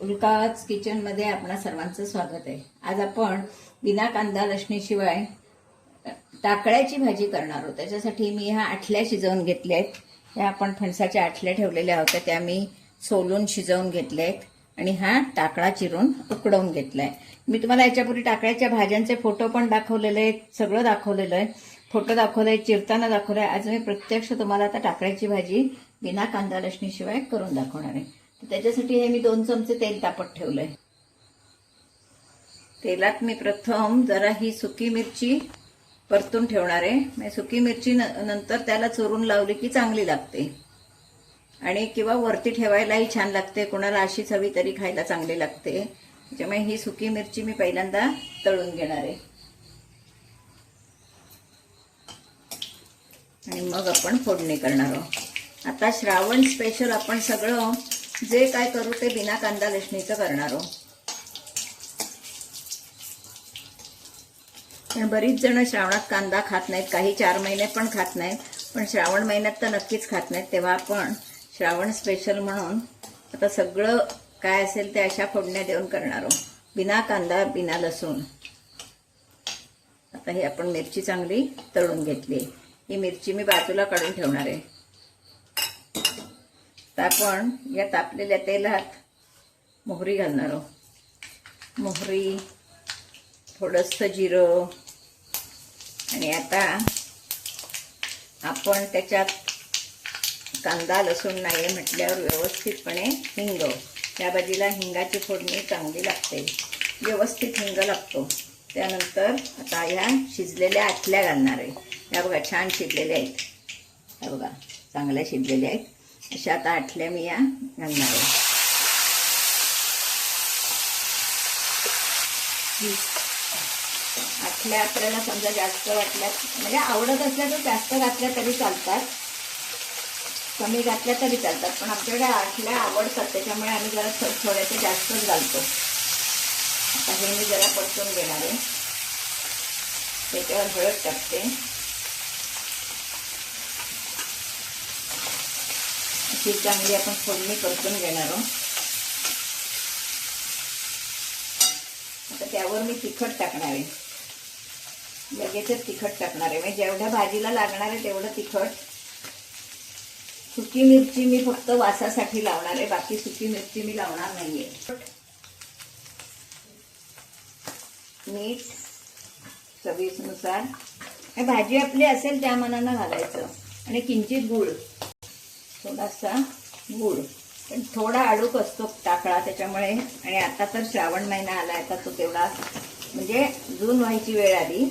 उल्काच किचनमध्ये आपणा सर्वांचं स्वागत आहे। आज आपण बिना कांदा लसणीशिवाय टाकळ्याची भाजी करणार आहोत। त्याच्यासाठी मी ह्या आठल्या शिजवून घेतल्या आहेत। ह्या आपण फणसाच्या आठल्या ठेवलेल्या होत्या, त्या मी सोलून शिजवून घेतल्या आहेत आणि हा टाकळा चिरून उकडवून घेतलाय। मी तुम्हाला याच्यापूर्वी टाकळ्याच्या भाज्यांचे फोटो पण दाखवलेले आहेत, सगळं दाखवलेलं आहे, फोटो दाखवले, चिरताना दाखवले। आज मी प्रत्यक्ष तुम्हाला आता टाकळ्याची भाजी बिना कांदा लसणीशिवाय करून दाखवणार आहे। त्याच्यासाठी हे मी 2 चमचे तेल तापत ठेवलंय। तेलात मी प्रथम जरा ही सुकी मिरची परतून ठेवणार आहे। मी सुकी मिरची नंतर त्याला चुरून लावली की चांगली लागते आणि किंवा वरती ठेवायलाही छान लागते, कोणाला अशीच हवी तरी खायला चांगली लागते। त्यामुळे ही सुकी मिरची मी पहिल्यांदा तळून घेणार आहे आणि मग आपण फोडणी करणार आहोत। आता श्रावण स्पेशल आपण सगळं जे काय करू ते बिना कांदा लसणीचं करणार आहोत। पण बरीच जण श्रावणात कांदा खात नाहीत, काही 4 महिने पण खात नाहीत, पण श्रावण महिन्यात तर नक्कीच खात नाहीत। तेव्हा आपण श्रावण स्पेशल म्हणून आता सगळं काय असेल ते अशा फोडण्या देऊन करणार आहोत, बिना कांदा बिना लसूण। आता हे आपण मिरची चांगली तळून घेतली, ही मिरची मी बाजूला काढून ठेवणार आहे। तर आपण या तापलेल्या तेलात मोहरी घालणार आहोत, मोहरी, थोडंसं जिरं आणि आता आपण त्याच्यात कांदा लसूण नाही म्हटल्यावर व्यवस्थितपणे हिंग, या भाजीला हिंगाची फोडणी चांगली लागते, व्यवस्थित हिंग लागतो। त्यानंतर आता ह्या शिजलेल्या आठल्या घालणार आहे। ह्या बघा छान शिजलेल्या आहेत, ह्या बघा चांगल्या शिजलेल्या आहेत, अशा आता आठल्या मी या घालणार आहे। आठल्या आपल्याला समजा जास्त वाटल्या म्हणजे आवडत असल्या तर जास्त घातल्या तरी चालतात, कमी घातल्या तरी चालतात, पण आमच्याकडे आठल्या आवडतात त्याच्यामुळे आम्ही जरा थोड्याशा जास्तच घालतो। आता हे मी जरा परतून घेणार आहे, त्याच्यावर हळद टाकते, अशी चांगली आपण फोडणी परतून घेणार आहोत। आता त्यावर मी तिखट टाकणार आहे, लगेचच तिखट टाकणार आहे, म्हणजे जेवढ्या भाजीला लागणार आहे तेवढं तिखट। सुकी मिरची मी फक्त वासासाठी लावणार आहे, बाकी सुकी मिरची मी लावणार नाहीये। मीठ चवीनुसार, भाजी आपली असेल त्या मानानं घालायचं आणि किंचित गूळ, थोडासा गूळ, पण थोडा आडूक असतो टाकळा त्याच्यामुळे। आणि आता तर श्रावण महिना आला, आता तो तेवढा म्हणजे जून व्हायची वेळ आली।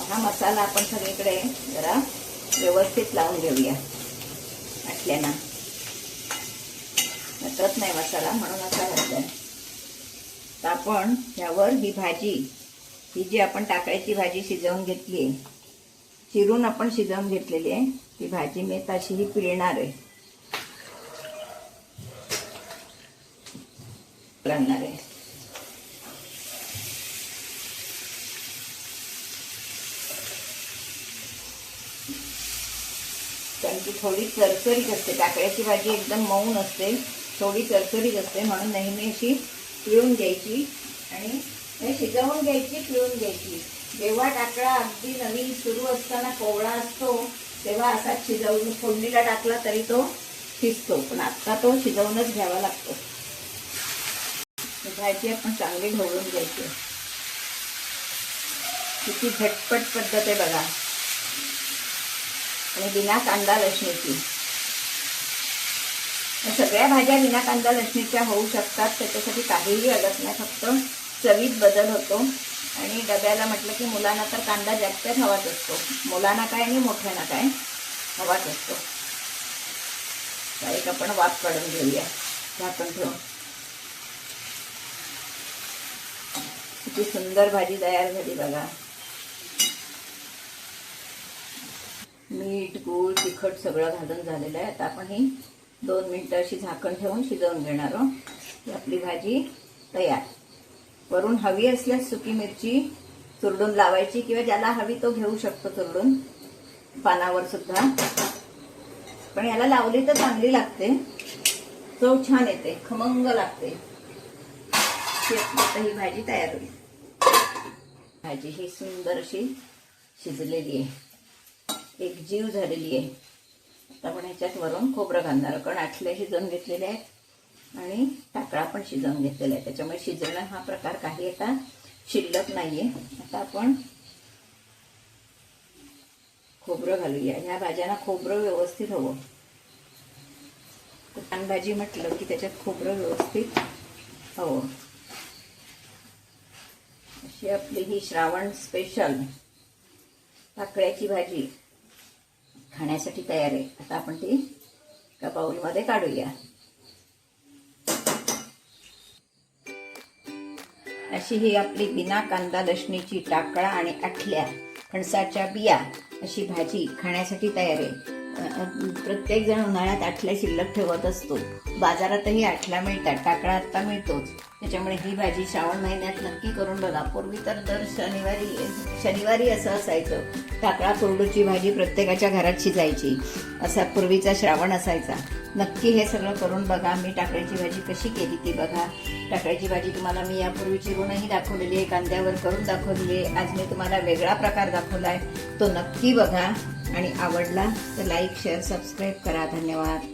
हा मसाला आपण सगळीकडे जरा व्यवस्थित लावून घेऊया आठल्याना, नटत नाही मसाला म्हणून असा घातलाय। तर आपण यावर ही भाजी, ही जी आपण टाकळ्याची भाजी शिजवून घेतली आहे, चिरून आपण शिजवून घेतलेली आहे, ती भाजी मी तशी ही पिळणार आहे, घालणार आहे। कारण की थोडी चरचरीत असते, टाकळ्याची भाजी एकदम मऊ नसते, थोडी चरचरीत असते, म्हणून नेहमी अशी पिळून घ्यायची आणि हे शिजवून घ्यायची, पिळून घ्यायची। जेव्हा टाकळा अगदी नवीन सुरू असताना कोवळा असतो तेव्हा असा शिजवून फोडणीला टाकला तरी तो शिजतो, पण आता तो शिजवूनच घ्यावा लागतो। भाजी आपण चांगली ढवळून घ्यायची, किती झटपट पद्धत आहे बघा, आणि बिना कांदा लसणीची। सगळ्या भाज्या बिना कांदा लसणीच्या होऊ शकतात, त्याच्यासाठी काहीही लागत नाही, फक्त चवीत बदल होतो। आणि डब्याला म्हटलं की मुलांना तर कांदा जास्त हवाच असतो, मुलांना काय आणि मोठ्यांना काय हवाच असतो। एक आपण वाफ काढून घेऊया झाकण ठेवून। किती सुंदर भाजी तयार झाली बघा। मीठ, गूळ, तिखट सगळं घालून झालेलं आहे। आता आपण ही 2 मिनिटं अशी झाकण ठेवून शिजवून घेणार आहोत। आपली भाजी तयार। वरून हवी असल्यास सुकी मिरची चुरडून लावायची, किंवा ज्याला हवी तो घेऊ शकतो चुरडून पानावर सुद्धा, पण याला लावली तर चांगली लागते। चव छान येते, खमंग लागते. आता ही भाजी तयार होईल. भाजी ही सुंदर अशी शिजलेली आहे, एक जीव झालेली आहे. आता आपण ह्याच्यात वरून खोबरं घालणार, कारण आठल्या शिजवून घेतलेले आहेत आणि टाकळा पण शिजवून घेतलेला आहे, त्याच्यामुळे शिजवणं हा प्रकार काही आता शिल्लक नाहीये. आता आपण खोबरं घालूया. ह्या भाज्यांना खोबरं व्यवस्थित हवं. छान भाजी म्हटलं की त्याच्यात खोबरं व्यवस्थित हवं. अशी आपली ही श्रावण स्पेशल टाकळ्याची भाजी खाण्यासाठी तयार आहे. आता आपण ती एका बाउलमध्ये काढूया. अशी ही आपली बिना कांदा लसणीची टाकळा आणि आठल्या फणसाच्या बिया अशी भाजी खाण्यासाठी तयार आहे. प्रत्येक जण उन्हाळ्यात आठल्या शिल्लक ठेवत असतो. बाजारातही आठल्या मिळतात, टाकळा आत्ता मिळतोच. त्याच्यामुळे ही भाजी श्रावण महिन्यात नक्की करून बघा. पूर्वी तर दर शनिवारी असं असायचं, टाकळा कोरडूची भाजी प्रत्येकाच्या घरात शिजायची, असा पूर्वीचा श्रावण असायचा. नक्की हे सगळं करून बघा. मी टाकळ्याची भाजी कशी केली ती बघा. टाकळ्याची भाजी तुम्हाला मी यापूर्वी चिरूनही दाखवलेली आहे, कांद्यावर करून दाखवलेली आहे. आज मी तुम्हाला वेगळा प्रकार दाखवला आहे, तो नक्की बघा. आणि आवडला तर लाईक, शेअर, सबस्क्राईब करा. धन्यवाद.